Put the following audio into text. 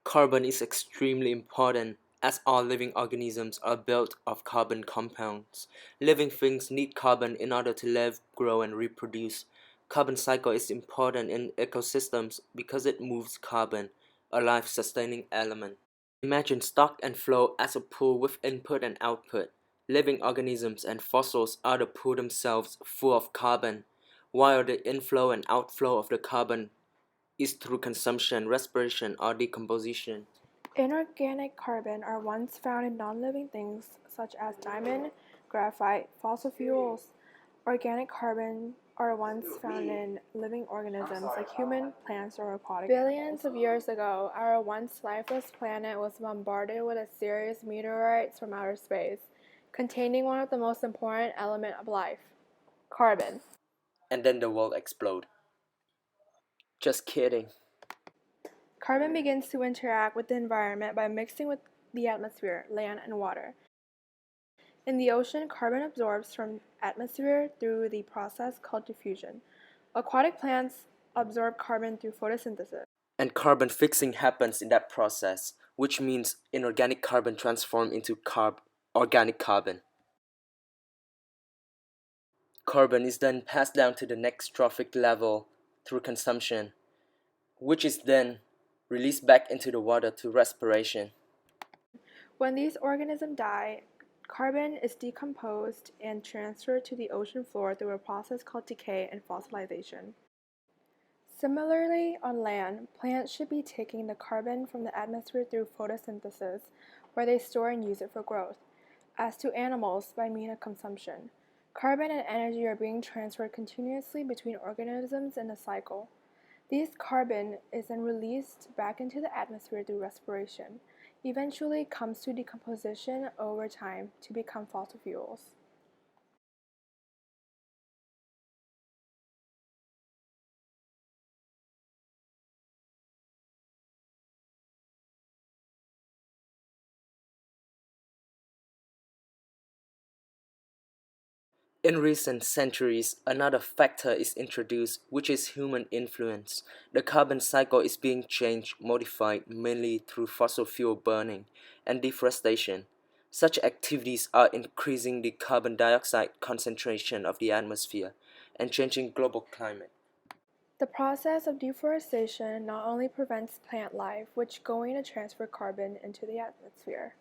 Carbon is extremely important as all living organisms are built of carbon compounds. Living things need carbon in order to live, grow, and reproduce. Carbon cycle is important in ecosystems because it moves carbon, a life-sustaining element. Imagine stock and flow as a pool with input and output. Living organisms and fossils are the pool themselves full of carbon, while the inflow and outflow of the carbon is through consumption, respiration, or decomposition. Inorganic carbon are ones found in non-living things such as diamond, graphite, fossil fuels. Organic carbon are ones found in living organisms like human, plants, or aquatic. Billions of years ago, our once lifeless planet was bombarded with a series of meteorites from outer space, containing one of the most important elements of life, carbon. And then the world explode. Just kidding. Carbon begins to interact with the environment by mixing with the atmosphere, land, and water. In the ocean, carbon absorbs from atmosphere through the process called diffusion. Aquatic plants absorb carbon through photosynthesis. And carbon fixing happens in that process, which means inorganic carbon transforms into organic carbon. Carbon is then passed down to the next trophic level through consumption, which is then released back into the water through respiration. When these organisms die, carbon is decomposed and transferred to the ocean floor through a process called decay and fossilization. Similarly, on land, plants should be taking the carbon from the atmosphere through photosynthesis, where they store and use it for growth. As to animals, by means of consumption. Carbon and energy are being transferred continuously between organisms in a cycle. This carbon is then released back into the atmosphere through respiration, eventually comes to decomposition over time to become fossil fuels. In recent centuries, another factor is introduced, which is human influence. The carbon cycle is being changed, modified mainly through fossil fuel burning and deforestation. Such activities are increasing the carbon dioxide concentration of the atmosphere and changing global climate. The process of deforestation not only prevents plant life, which going to transfer carbon into the atmosphere.